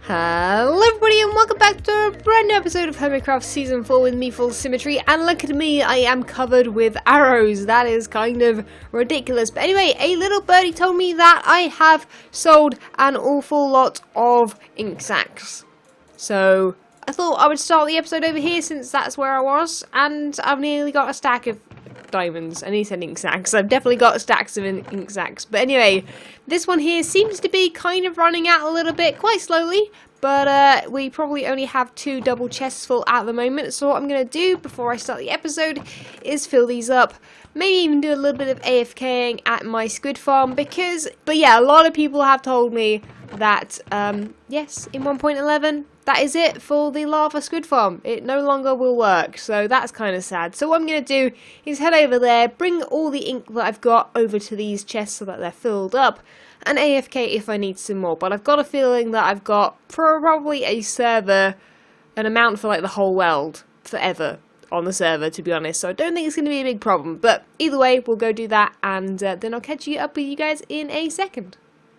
Hello everybody and welcome back to a brand new episode of Hermitcraft Season 4 with me, FalseSymmetry, and look at me, I am covered with arrows. That is kind of ridiculous. But anyway, a little birdie told me that I have sold an awful lot of ink sacs. So I thought I would start the episode over here since that's where I was, and I've nearly got a stack of diamonds. And he said ink sacs. I've definitely got stacks of ink sacs. But anyway, this one here seems to be kind of running out a little bit, quite slowly. But we probably only have 2 double chests full at the moment. So what I'm going to do before I start the episode is fill these up. Maybe even do a little bit of AFKing at my squid farm. But yeah, a lot of people have told me that, yes, in 1.11, that is it for the lava squid farm. It no longer will work, so that's kind of sad. So what I'm going to do is head over there, bring all the ink that I've got over to these chests so that they're filled up, and AFK if I need some more. But I've got a feeling that I've got probably a server, an amount for like the whole world, forever on the server, to be honest. So I don't think it's going to be a big problem. But either way, we'll go do that, and then I'll catch you up with you guys in a second.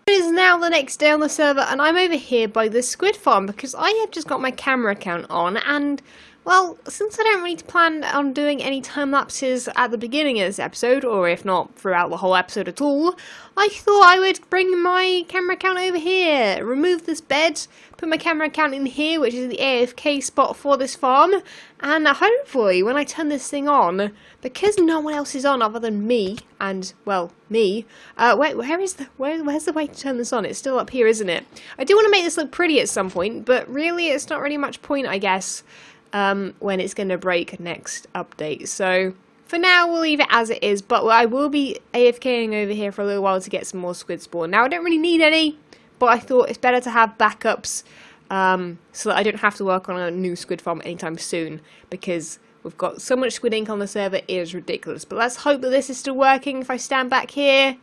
It is now the next day on the server, and I'm over here by the squid farm because I have just got my camera account on, and well, since I don't really plan on doing any time lapses at the beginning of this episode, or if not throughout the whole episode at all, I thought I would bring my camera account over here, remove this bed, put my camera account in here, which is the AFK spot for this farm, and hopefully when I turn this thing on, because no one else is on other than me, and, well, me, where's the way to turn this on? It's still up here, isn't it? I do want to make this look pretty at some point, but really it's not really much point, I guess, when it's going to break next update. So for now we'll leave it as it is, but I will be AFKing over here for a little while to get some more squid spawn. Now I don't really need any, but I thought it's better to have backups so that I don't have to work on a new squid farm anytime soon, because we've got so much squid ink on the server, it is ridiculous. But let's hope that this is still working. If I stand back here,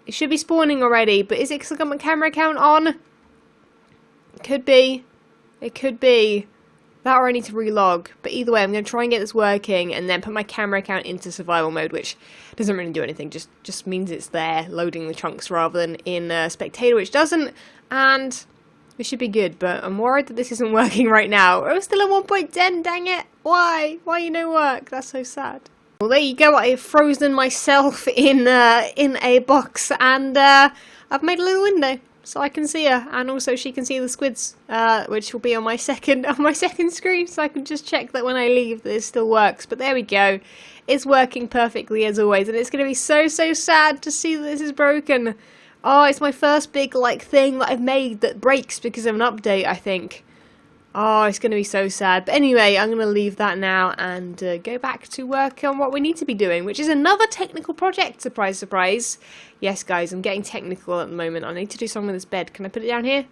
it should be spawning already, but is it because I've got my camera account on? It could be. It could be. That or I need to relog, but either way I'm going to try and get this working and then put my camera account into survival mode, which doesn't really do anything, just means it's there loading the chunks rather than in spectator, which doesn't, and we should be good. But I'm worried that this isn't working right now. We're still at 1.10, dang it! Why no work? That's so sad. Well, there you go, I've frozen myself in a box, and I've made a little window so I can see her, and also she can see the squids, which will be on my second screen, so I can just check that when I leave that it still works. But there we go, it's working perfectly as always, and it's going to be so sad to see that this is broken. Oh, it's my first big thing that I've made that breaks because of an update, I think. Oh, it's going to be so sad. But anyway, I'm going to leave that now and go back to work on what we need to be doing, which is another technical project. Surprise, surprise. Yes, guys, I'm getting technical at the moment. I need to do something with this bed. Can I put it down here?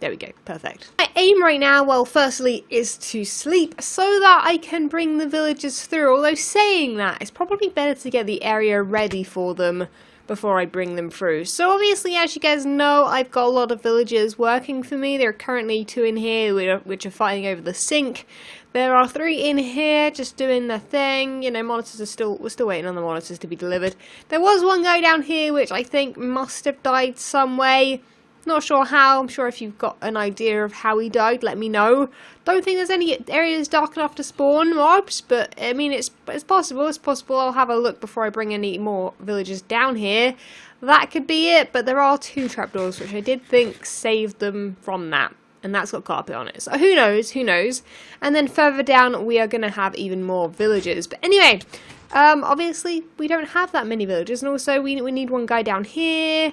There we go. Perfect. My aim right now, well, firstly, is to sleep so that I can bring the villagers through. Although saying that, it's probably better to get the area ready for them before I bring them through. So obviously, as you guys know, I've got a lot of villagers working for me. There are currently 2 in here which are fighting over the sink. There are 3 in here just doing their thing. You know, monitors are we're still waiting on the monitors to be delivered. There was one guy down here which I think must have died some way. Not sure how. I'm sure if you've got an idea of how he died, let me know. Don't think there's any areas dark enough to spawn mobs, but I mean, it's possible. It's possible. I'll have a look before I bring any more villagers down here. That could be it, but there are 2 trapdoors, which I did think saved them from that. And that's got carpet on it. So who knows? Who knows? And then further down, we are going to have even more villagers. But anyway, obviously, we don't have that many villagers. And also, we need one guy down here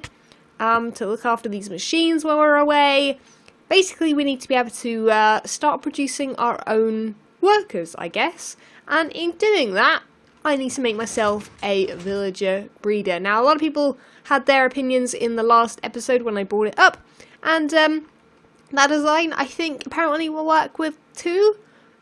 to look after these machines while we're away. Basically, we need to be able to start producing our own workers, I guess. And in doing that, I need to make myself a villager breeder. Now, a lot of people had their opinions in the last episode when I brought it up. And that design, I think, apparently will work with 2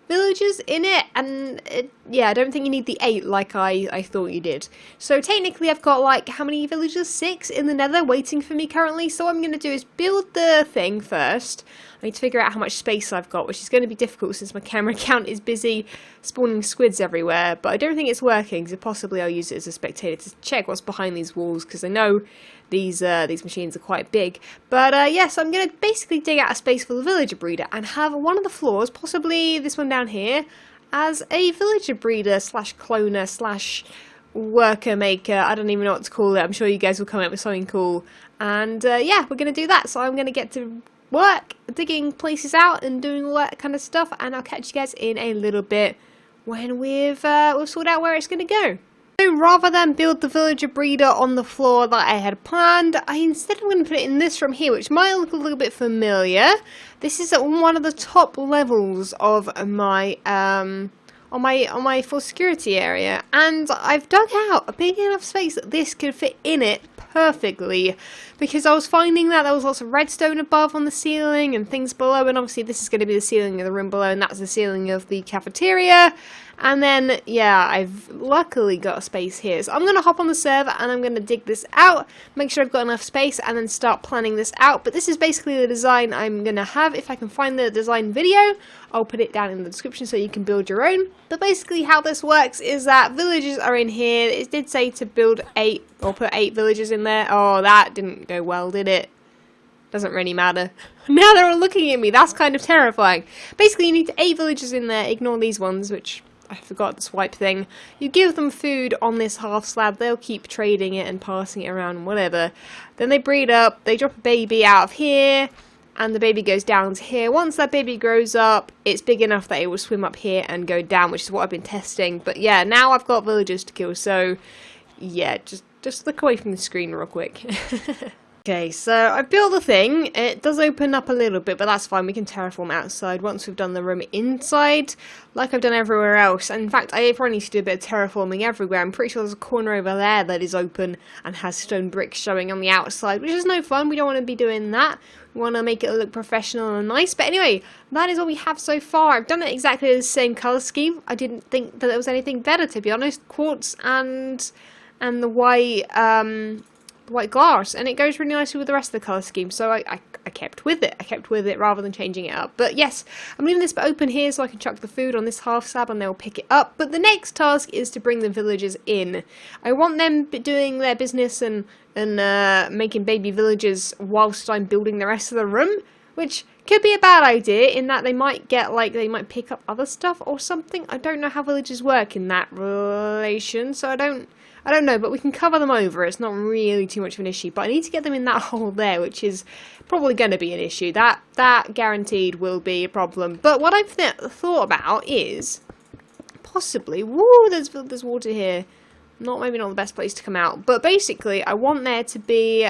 villagers in it, and yeah, I don't think you need the 8 like I thought you did. So technically I've got how many villagers? 6 in the nether waiting for me currently. So what I'm going to do is build the thing first. I need to figure out how much space I've got, which is going to be difficult since my camera account is busy spawning squids everywhere. But I don't think it's working, so possibly I'll use it as a spectator to check what's behind these walls, because I know these machines are quite big. But yes, I'm going to basically dig out a space for the villager breeder and have one of the floors, possibly this one down here, as a villager breeder slash cloner slash worker maker. I don't even know what to call it. I'm sure you guys will come up with something cool. And yeah, we're going to do that. So I'm going to get to work digging places out and doing all that kind of stuff, and I'll catch you guys in a little bit when we've sorted out where it's going to go. So rather than build the villager breeder on the floor that I had planned, I instead am going to put it in this room here, which might look a little bit familiar. This is at one of the top levels of my on my full security area, and I've dug out a big enough space that this could fit in it perfectly, because I was finding that there was lots of redstone above on the ceiling and things below, and obviously this is going to be the ceiling of the room below, and that's the ceiling of the cafeteria. And then, yeah, I've luckily got a space here. So I'm going to hop on the server and I'm going to dig this out, make sure I've got enough space, and then start planning this out. But this is basically the design I'm going to have. If I can find the design video, I'll put it down in the description so you can build your own. But basically how this works is that villagers are in here. It did say to build 8, or put 8 villagers in there. Oh, that didn't go well, did it? Doesn't really matter. Now they're all looking at me. That's kind of terrifying. Basically, you need 8 villagers in there. Ignore these ones, which I forgot the swipe thing. You give them food on this half slab, they'll keep trading it and passing it around, whatever. Then they breed up, they drop a baby out of here, and the baby goes down to here. Once that baby grows up, it's big enough that it will swim up here and go down, which is what I've been testing. But yeah, now I've got villagers to kill, so yeah, just look away from the screen real quick. Okay, so I've built the thing. It does open up a little bit, but that's fine. We can terraform outside once we've done the room inside, like I've done everywhere else. And in fact, I probably need to do a bit of terraforming everywhere. I'm pretty sure there's a corner over there that is open and has stone bricks showing on the outside, which is no fun. We don't want to be doing that. We want to make it look professional and nice. But anyway, that is what we have so far. I've done it exactly the same colour scheme. I didn't think that there was anything better, to be honest. Quartz and the white glass, and it goes really nicely with the rest of the colour scheme, so I kept with it. I kept with it rather than changing it up. But yes, I'm leaving this bit open here so I can chuck the food on this half slab and they'll pick it up. But the next task is to bring the villagers in. I want them doing their business and making baby villagers whilst I'm building the rest of the room, which could be a bad idea in that they might get, like, they might pick up other stuff or something. I don't know how villagers work in that relation, so I don't know, but we can cover them over. It's not really too much of an issue, but I need to get them in that hole there, which is probably going to be an issue. That guaranteed will be a problem. But what I've thought about is possibly, woo, there's water here. Maybe not the best place to come out, but basically I want there to be,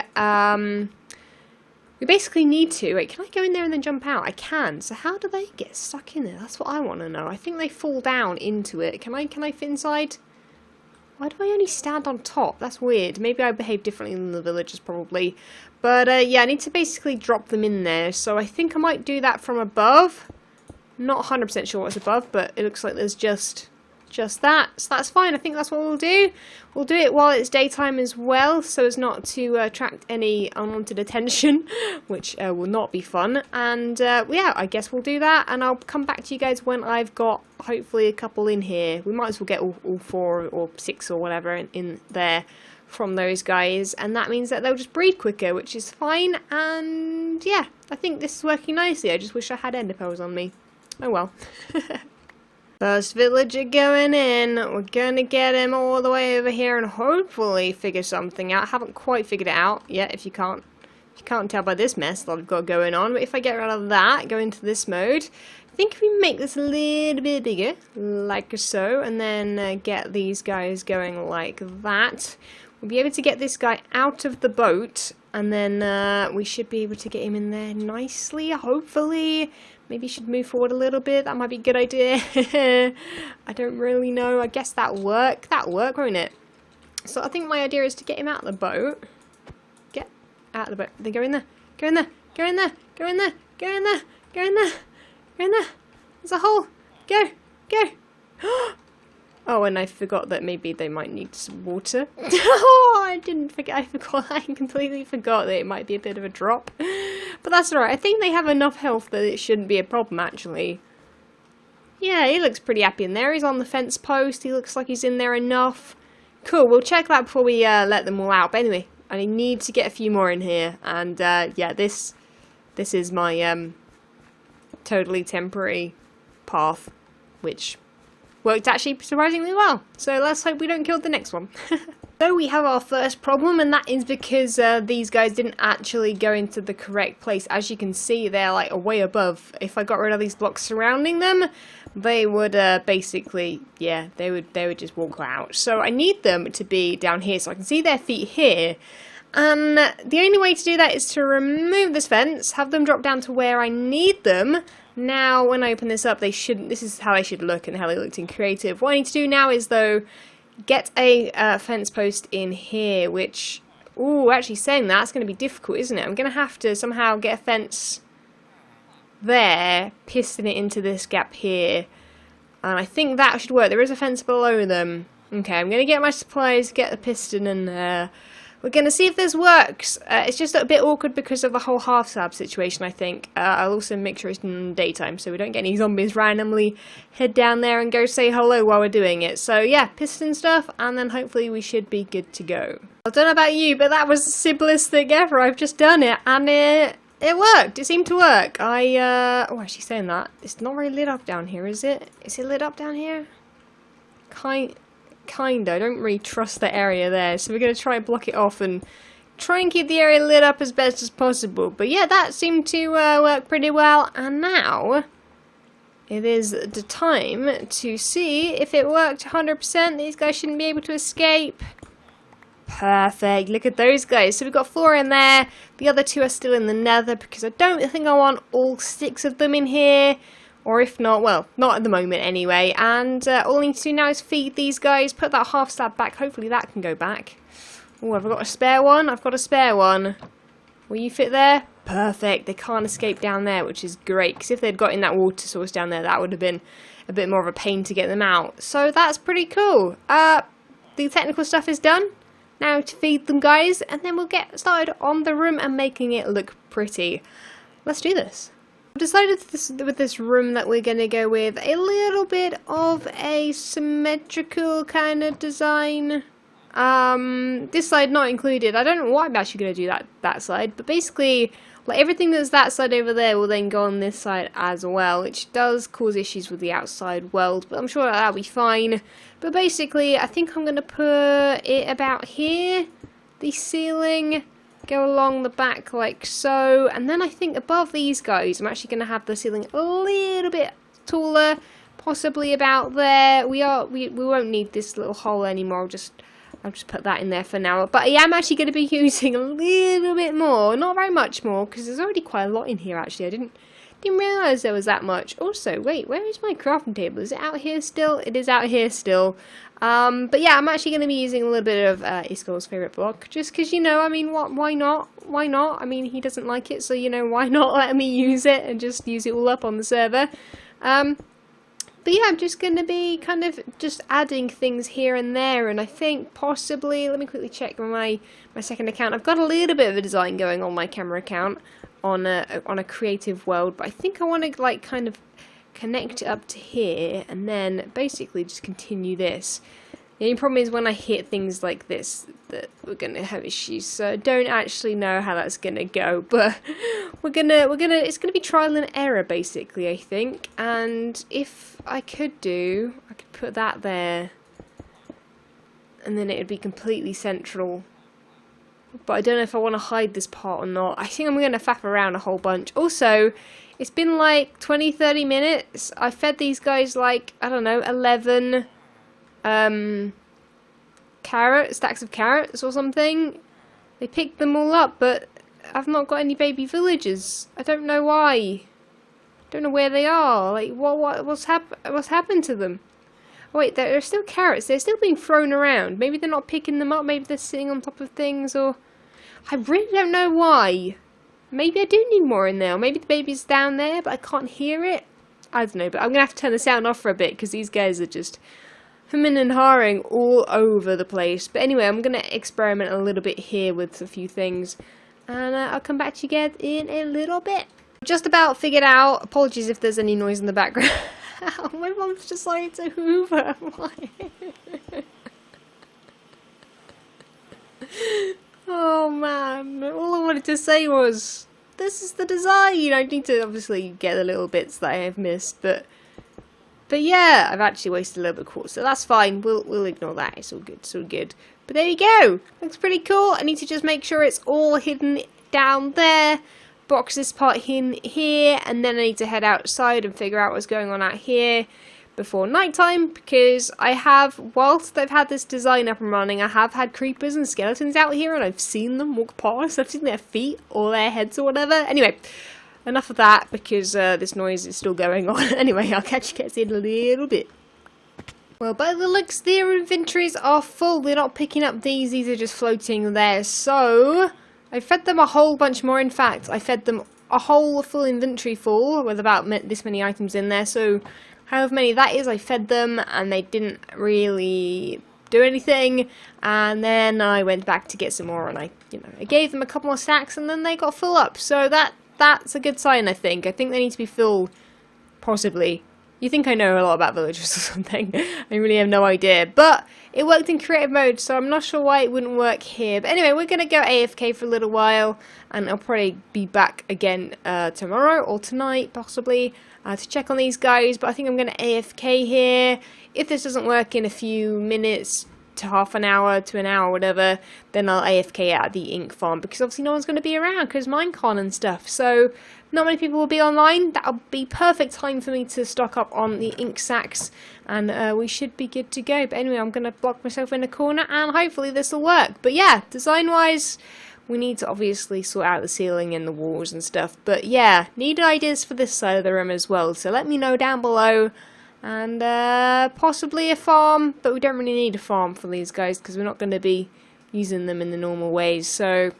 we basically need to, wait, can I go in there and then jump out? I can, so how do they get stuck in there? That's what I want to know. I think they fall down into it. Can I fit inside? Why do I only stand on top? That's weird. Maybe I behave differently than the villagers, probably. But, yeah, I need to basically drop them in there. So I think I might do that from above. Not 100% sure what's above, but it looks like there's just that. So that's fine. I think that's what we'll do. We'll do it while it's daytime as well, so as not to attract any unwanted attention, which will not be fun. And, yeah, I guess we'll do that. And I'll come back to you guys when I've got, hopefully, a couple in here. We might as well get all 4 or 6 or whatever in there from those guys. And that means that they'll just breed quicker, which is fine. And, yeah, I think this is working nicely. I just wish I had ender pearls on me. Oh, well. First villager going in. We're gonna get him all the way over here and hopefully figure something out. I haven't quite figured it out yet, if you can't tell by this mess that I've got going on. But if I get rid of that, go into this mode, I think if we make this a little bit bigger, like so, and then get these guys going like that, we'll be able to get this guy out of the boat, and then we should be able to get him in there nicely, hopefully. Maybe you should move forward a little bit. That might be a good idea. I don't really know. I guess that'll work. That'll work, won't it? So I think my idea is to get him out of the boat. Get out of the boat. Then go in there. Go in there. Go in there. Go in there. Go in there. Go in there. Go in there. There's a hole. Go. Go. Oh, and I forgot that maybe they might need some water. Oh, I didn't forget. I forgot. I completely forgot that it might be a bit of a drop. But that's alright. I think they have enough health that it shouldn't be a problem, actually. Yeah, he looks pretty happy in there. He's on the fence post. He looks like he's in there enough. Cool, we'll check that before we let them all out. But anyway, I need to get a few more in here. And yeah, this is my totally temporary path, which worked actually surprisingly well. So let's hope we don't kill the next one. So we have our first problem, and that is because these guys didn't actually go into the correct place. As you can see, they're like way above. If I got rid of these blocks surrounding them, they would basically, yeah, they would just walk out. So I need them to be down here so I can see their feet here. And the only way to do that is to remove this fence, have them drop down to where I need them. Now, when I open this up, they shouldn't. This is how they should look and how they looked in creative. What I need to do now is, though, get a fence post in here, which, ooh, actually saying that's going to be difficult, isn't it? I'm going to have to somehow get a fence there, piston it into this gap here, and I think that should work. There is a fence below them. Okay, I'm going to get my supplies, get the piston, and we're going to see if this works. It's just a bit awkward because of the whole half slab situation, I think. I'll also make sure it's in daytime so we don't get any zombies randomly head down there and go say hello while we're doing it. So yeah, piston stuff, and then hopefully we should be good to go. I don't know about you, but that was the simplest thing ever. I've just done it, and it worked. It seemed to work. Oh, actually saying that, it's not very lit up down here, is it? Is it lit up down here? Kinda. I don't really trust the area there, so we're going to try and block it off and try and keep the area lit up as best as possible. But yeah, that seemed to work pretty well, and now it is the time to see if it worked 100%. These guys shouldn't be able to escape. Perfect. Look at those guys. So we've got 4 in there. The other 2 are still in the nether because I don't think I want all 6 of them in here. Or if not, well, not at the moment anyway. And all I need to do now is feed these guys, put that half slab back. Hopefully that can go back. Oh, have I got a spare one? I've got a spare one. Will you fit there? Perfect. They can't escape down there, which is great. Because if they'd got in that water source down there, that would have been a bit more of a pain to get them out. So that's pretty cool. The technical stuff is done. Now to feed them, guys. And then we'll get started on the room and making it look pretty. Let's do this. I've decided with this room that we're going to go with a little bit of a symmetrical kind of design. This side not included. I don't know why I'm actually going to do that side, but basically, like everything that's that side over there will then go on this side as well, which does cause issues with the outside world, but I'm sure that'll be fine. But basically, I think I'm going to put it about here, the ceiling. Go along the back like so, and then I think above these guys I'm actually going to have the ceiling a little bit taller, possibly about there. We won't need this little hole anymore. I'll just put that in there for now. But I am actually going to be using a little bit more, not very much more, because there's already quite a lot in here. Actually, I didn't realise there was that much. Also, wait, where is my crafting table? Is it out here still? It is out here still. But yeah, I'm actually going to be using a little bit of Iskol's favourite block, just because, you know, I mean, why not? Why not? I mean, he doesn't like it, so, you know, why not let me use it and just use it all up on the server? But yeah, I'm just going to be kind of just adding things here and there, and I think possibly, let me quickly check my second account. I've got a little bit of a design going on my camera account on a creative world, but I think I want to, like, kind of connect it up to here and then basically just continue this. The only problem is when I hit things like this that we're gonna have issues, so I don't actually know how that's gonna go, but it's gonna be trial and error basically, I think. And if I could put that there and then it would be completely central. But I don't know if I want to hide this part or not. I think I'm going to faff around a whole bunch. Also, it's been like 20-30 minutes. I fed these guys like, I don't know, 11 stacks of carrots or something. They picked them all up, but I've not got any baby villagers. I don't know why. I don't know where they are. Like, what's happened to them? Wait, there are still carrots. They're still being thrown around. Maybe they're not picking them up. Maybe they're sitting on top of things, or I really don't know why. Maybe I do need more in there. Or maybe the baby's down there, but I can't hear it. I don't know, but I'm going to have to turn the sound off for a bit because these guys are just and haring all over the place. But anyway, I'm going to experiment a little bit here with a few things. And I'll come back to you guys in a little bit. Just about figured out, apologies if there's any noise in the background. My mom's decided to hoover. Oh man, all I wanted to say was, this is the design. I need to obviously get the little bits that I have missed, but yeah, I've actually wasted a little bit of quartz, so that's fine. We'll ignore that. It's all good. It's all good. But there you go. Looks pretty cool. I need to just make sure it's all hidden down there. Box this part in here, and then I need to head outside and figure out what's going on out here before nighttime, because whilst I've had this design up and running, I have had creepers and skeletons out here, and I've seen them walk past. I've seen their feet or their heads or whatever. Anyway, enough of that, because this noise is still going on. Anyway, I'll catch you guys in a little bit. Well, by the looks, their inventories are full. They're not picking up these are just floating there. So I fed them a whole bunch more. In fact, I fed them a whole full inventory full with about this many items in there. So however many that is, I fed them, and they didn't really do anything. And then I went back to get some more, and I gave them a couple more stacks, and then they got full up. So that's a good sign, I think. I think they need to be filled, possibly. You think I know a lot about villagers or something. I really have no idea. But it worked in creative mode, so I'm not sure why it wouldn't work here. But anyway, we're going to go AFK for a little while, and I'll probably be back again tomorrow or tonight, possibly, to check on these guys. But I think I'm going to AFK here. If this doesn't work in a few minutes to half an hour to an hour, whatever, then I'll AFK at the ink farm, because obviously no one's going to be around because Minecon and stuff. So not many people will be online. That'll be perfect time for me to stock up on the ink sacks, and we should be good to go. But anyway, I'm going to block myself in a corner, and hopefully this will work. But yeah, design-wise, we need to obviously sort out the ceiling and the walls and stuff. But yeah, need ideas for this side of the room as well. So let me know down below. And possibly a farm, but we don't really need a farm for these guys because we're not going to be using them in the normal ways. So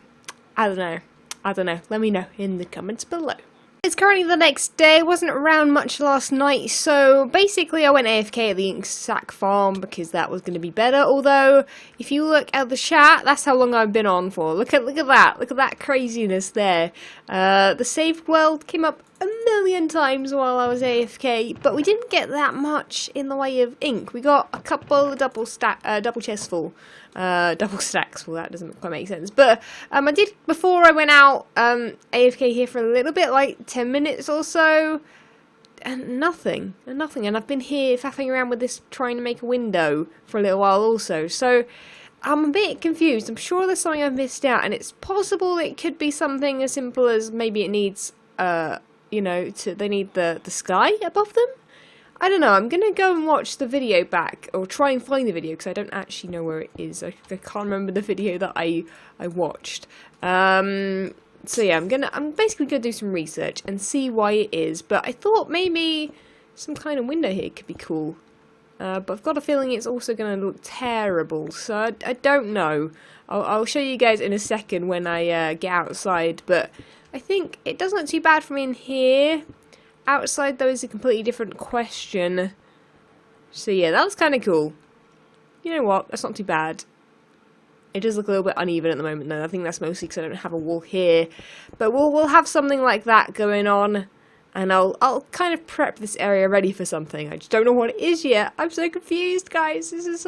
I don't know. Let me know in the comments below. It's currently the next day. I wasn't around much last night, so basically I went AFK at the ink sack farm because that was going to be better. Although if you look at the chat, that's how long I've been on for. Look at that craziness there. The saved world came up a million times while I was AFK, but we didn't get that much in the way of ink. We got a couple of double chests full. Double stacks, well that doesn't quite make sense, but I did, before I went out, AFK here for a little bit, like 10 minutes or so, and nothing, and I've been here faffing around with this, trying to make a window for a little while also, so I'm a bit confused. I'm sure there's something I've missed out, and it's possible it could be something as simple as maybe it needs, they need the sky above them? I don't know, I'm going to go and watch the video back, or try and find the video, because I don't actually know where it is. I can't remember the video that I watched. So yeah, I'm basically going to do some research and see why it is, but I thought maybe some kind of window here could be cool. But I've got a feeling it's also going to look terrible, so I don't know. I'll show you guys in a second when I get outside, but I think it doesn't look too bad from in here. Outside, though, is a completely different question. So yeah, that's kind of cool. You know what? That's not too bad. It does look a little bit uneven at the moment, though. I think that's mostly because I don't have a wall here. But we'll have something like that going on, and I'll kind of prep this area ready for something. I just don't know what it is yet. I'm so confused, guys. This is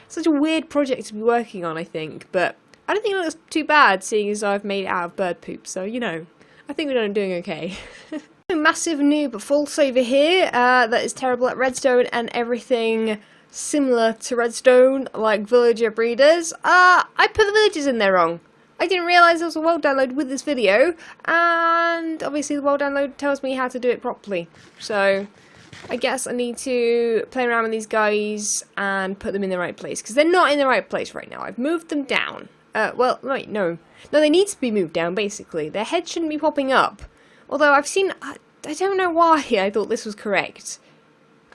such a weird project to be working on, I think. But I don't think it looks too bad, seeing as I've made it out of bird poop. So I think we're doing okay. Massive noob false over here that is terrible at redstone and everything similar to redstone, like villager breeders. I put the villagers in there wrong. I didn't realise there was a world download with this video, and obviously the world download tells me how to do it properly. So I guess I need to play around with these guys and put them in the right place, because they're not in the right place right now. I've moved them down. Well, wait, no, they need to be moved down, basically. Their heads shouldn't be popping up. Although I've seen, I don't know why I thought this was correct.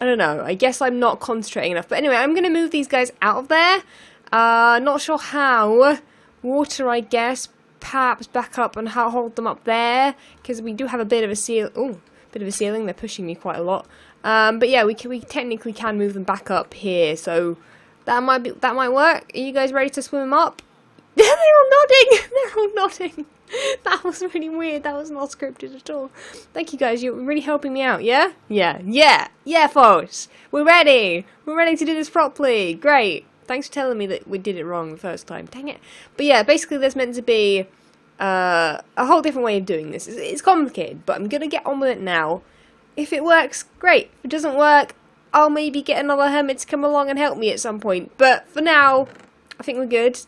I don't know, I guess I'm not concentrating enough. But anyway, I'm going to move these guys out of there. Not sure how. Water, I guess, perhaps back up and hold them up there. Because we do have a bit of a bit of a ceiling. They're pushing me quite a lot. But yeah, we technically can move them back up here, so that might work. Are you guys ready to swim them up? They're all nodding. They're all nodding. That was really weird. That was not scripted at all. Thank you guys. You're really helping me out. Yeah, folks. We're ready. We're ready to do this properly. Great. Thanks for telling me that we did it wrong the first time. Dang it. But yeah, basically there's meant to be a whole different way of doing this. It's complicated, but I'm gonna get on with it now. If it works, great. If it doesn't work, I'll maybe get another hermit to come along and help me at some point. But for now, I think we're good.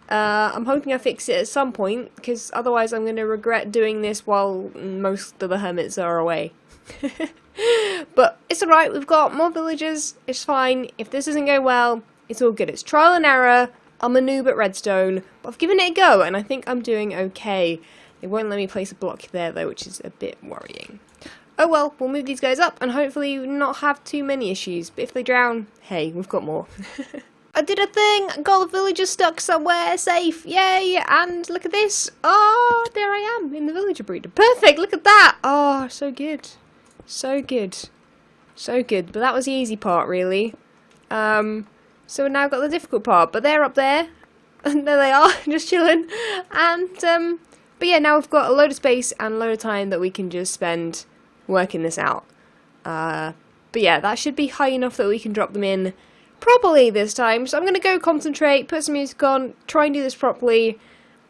I'm hoping I fix it at some point, because otherwise I'm going to regret doing this while most of the hermits are away. But it's alright, we've got more villagers, it's fine. If this doesn't go well, it's all good. It's trial and error. I'm a noob at redstone, but I've given it a go, and I think I'm doing okay. They won't let me place a block there, though, which is a bit worrying. Oh well, we'll move these guys up, and hopefully not have too many issues. But if they drown, hey, we've got more. I did a thing, got the villagers stuck somewhere safe, yay, and look at this, oh, there I am, in the villager breeder, perfect, look at that, oh, so good, so good, so good, but that was the easy part, really, so we've now got the difficult part, but they're up there, and there they are, just chilling, and, but yeah, now we've got a load of space and a load of time that we can just spend working this out, but yeah, that should be high enough that we can drop them in properly this time, so I'm going to go concentrate, put some music on, try and do this properly,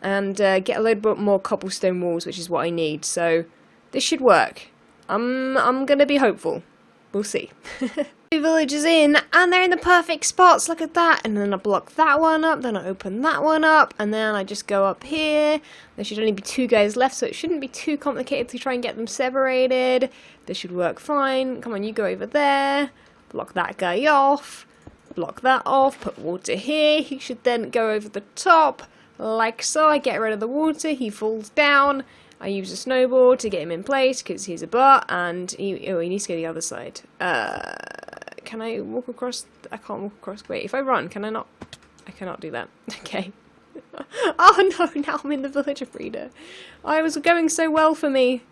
and get a load more cobblestone walls, which is what I need, so this should work. I'm going to be hopeful. We'll see. 2 villagers in, and they're in the perfect spots, look at that, and then I block that one up, then I open that one up, and then I just go up here. There should only be 2 guys left, so it shouldn't be too complicated to try and get them separated. This should work fine. Come on, you go over there, block that guy off. Block that off, put water here, he should then go over the top, like so. I get rid of the water, he falls down, I use a snowball to get him in place, because he's a butt, and he needs to go to the other side. Can I walk across? I can't walk across, wait, if I run, can I not? I cannot do that, okay. Oh no, now I'm in the villager breeder. I was going so well for me.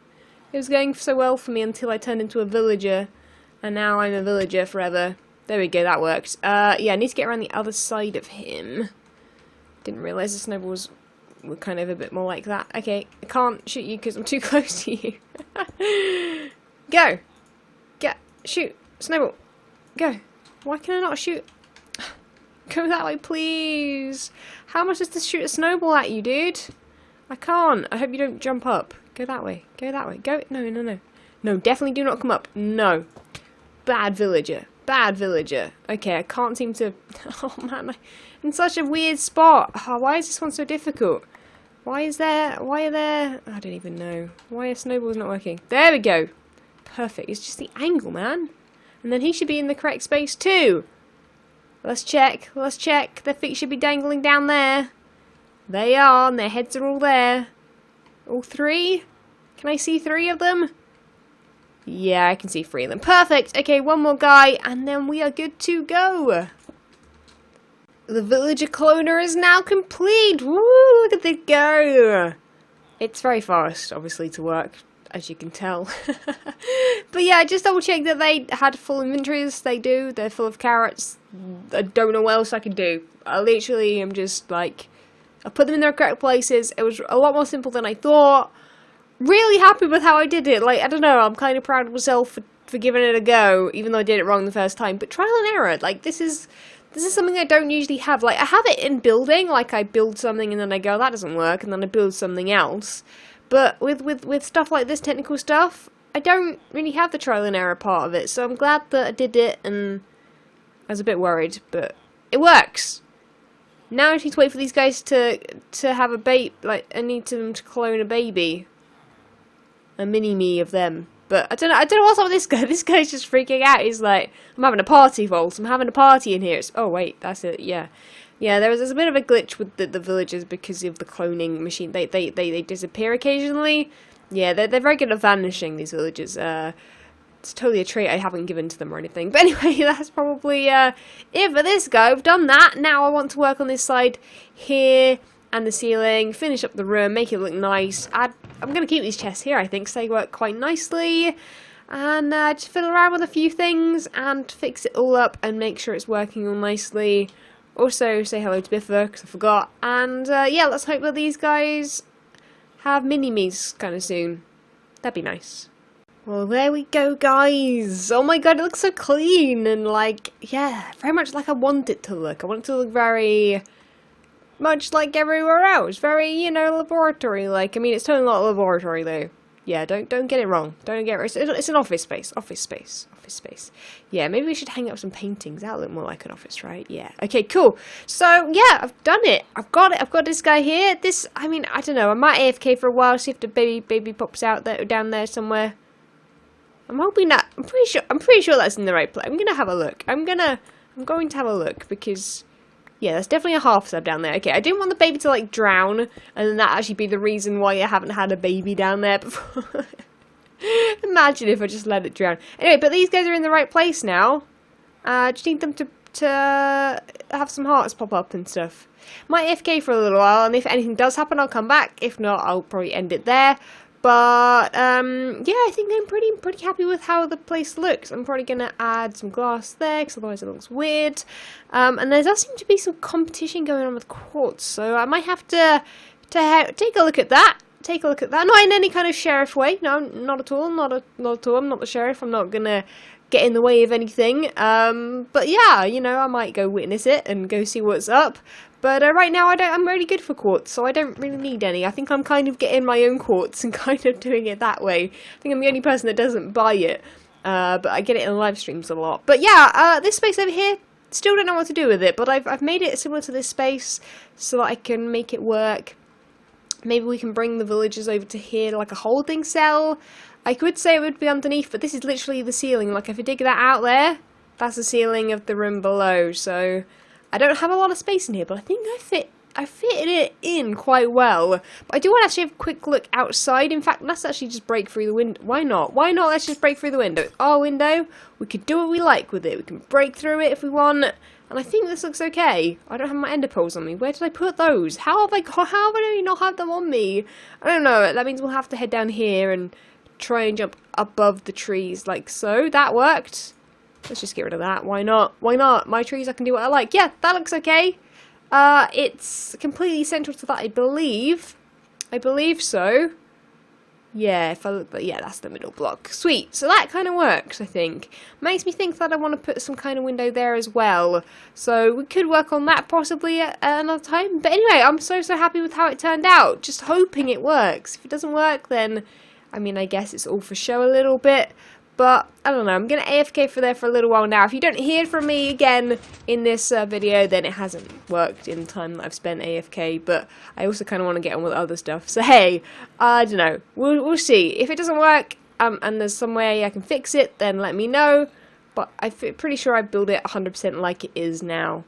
It was going so well for me until I turned into a villager, and now I'm a villager forever. There we go, that worked. Yeah, I need to get around the other side of him. Didn't realise the snowballs were kind of a bit more like that. Okay, I can't shoot you because I'm too close to you. Go! Get! Shoot! Snowball! Go! Why can I not shoot? Go that way, please! How much is to shoot a snowball at you, dude? I can't. I hope you don't jump up. Go that way. Go that way. Go! No, no, no. No, definitely do not come up. No. Bad villager. Bad villager. Okay, I can't seem to... Oh man, I'm in such a weird spot. Oh, why is this one so difficult? Why are there... I don't even know. Why are snowballs not working? There we go. Perfect. It's just the angle, man. And then he should be in the correct space too. Let's check. Let's check. Their feet should be dangling down there. They are, and their heads are all there. All 3? Can I see 3 of them? Yeah, I can see 3 of them. Perfect! Okay, one more guy, and then we are good to go. The villager cloner is now complete! Woo, look at it go! It's very fast, obviously, to work, as you can tell. But yeah, just double check that they had full inventories. They do. They're full of carrots. I don't know what else I can do. I literally am just like... I put them in their correct places. It was a lot more simple than I thought. Really happy with how I did it. Like, I don't know, I'm kind of proud of myself for giving it a go, even though I did it wrong the first time. But trial and error, like, this is something I don't usually have. Like, I have it in building, like, I build something and then I go, that doesn't work, and then I build something else. But with stuff like this, technical stuff, I don't really have the trial and error part of it. So I'm glad that I did it, and I was a bit worried, but it works. Now I just need to wait for these guys to have a like, I need them to clone a baby. A mini-me of them. But I don't know what's up with this guy. This guy's just freaking out. He's like, I'm having a party, Volts. I'm having a party in here. Oh, wait, that's it. Yeah. Yeah, there's a bit of a glitch with the villagers because of the cloning machine. They disappear occasionally. Yeah, they're very good at vanishing, these villagers. It's totally a trait I haven't given to them or anything. But anyway, that's probably it for this guy. We've done that. Now I want to work on this side here. and the ceiling, finish up the room, make it look nice. I'm going to keep these chests here, I think, because they work quite nicely. And just fiddle around with a few things and fix it all up and make sure it's working all nicely. Also, say hello to Biffa, because I forgot. And yeah, let's hope that these guys have mini-me's kind of soon. That'd be nice. Well, there we go, guys. Oh my god, it looks so clean and like, yeah, very much like I want it to look. I want it to look very much like everywhere else. Very, you know, laboratory-like. I mean, it's totally not a laboratory, though. Yeah, don't get it wrong. Don't get it wrong. It's an office space. Office space. Office space. Yeah, maybe we should hang up some paintings. That'll look more like an office, right? Yeah. Okay, cool. So, yeah, I've done it. I've got it. I've got this guy here. This, I mean, I don't know. I might AFK for a while, see if the baby pops out there, down there somewhere. I'm hoping that, I'm pretty sure that's in the right place. I'm gonna have a look. I'm going to have a look because, yeah, there's definitely a half sub down there. Okay, I didn't want the baby to, like, drown, and then that actually be the reason why I haven't had a baby down there before. Imagine if I just let it drown. Anyway, but these guys are in the right place now. Just need them to have some hearts pop up and stuff. Might AFK for a little while, and if anything does happen, I'll come back. If not, I'll probably end it there. But, yeah, I think I'm pretty happy with how the place looks. I'm probably going to add some glass there, because otherwise it looks weird. And there does seem to be some competition going on with quartz, so I might have to take a look at that. Take a look at that. Not in any kind of sheriff way. No, not at all. Not at all. I'm not the sheriff. I'm not going to get in the way of anything. But, yeah, you know, I might go witness it and go see what's up. But right now, I'm really good for quartz, so I don't really need any. I think I'm kind of getting my own quartz and kind of doing it that way. I think I'm the only person that doesn't buy it, but I get it in live streams a lot. But yeah, this space over here, still don't know what to do with it, but I've made it similar to this space so that I can make it work. Maybe we can bring the villagers over to here, like a holding cell. I could say it would be underneath, but this is literally the ceiling. Like, if I dig that out there, that's the ceiling of the room below, so I don't have a lot of space in here, but I think I fitted it in quite well. But I do want to actually have a quick look outside. In fact, let's actually just break through the window. Why not? Why not? Let's just break through the window. It's our window. We can do what we like with it. We can break through it if we want. And I think this looks okay. I don't have my ender pearls on me. Where did I put those? How have I not have them on me? I don't know. That means we'll have to head down here and try and jump above the trees like so. That worked. Let's just get rid of that. Why not? Why not? My trees, I can do what I like. Yeah, that looks okay. It's completely central to that, I believe. I believe so. Yeah, if I look, but yeah, that's the middle block. Sweet. So that kind of works, I think. Makes me think that I want to put some kind of window there as well. So we could work on that possibly at another time. But anyway, I'm so happy with how it turned out. Just hoping it works. If it doesn't work, then, I mean, I guess it's all for show a little bit. But, I don't know, I'm going to AFK for there for a little while now. If you don't hear from me again in this video, then it hasn't worked in the time that I've spent AFK. But I also kind of want to get on with other stuff. So, hey, I don't know. We'll see. If it doesn't work, and there's some way I can fix it, then let me know. But I'm pretty sure I build it 100% like it is now.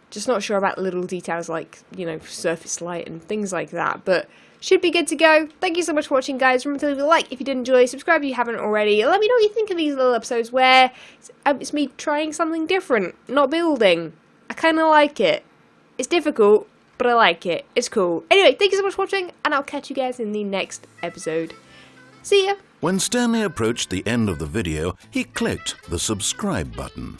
Just not sure about little details like, you know, surface light and things like that. But should be good to go. Thank you so much for watching, guys. Remember to leave a like if you did enjoy. Subscribe if you haven't already. Let me know what you think of these little episodes where it's me trying something different, not building. I kind of like it. It's difficult, but I like it. It's cool. Anyway, thank you so much for watching, and I'll catch you guys in the next episode. See ya! When Stanley approached the end of the video, he clicked the subscribe button.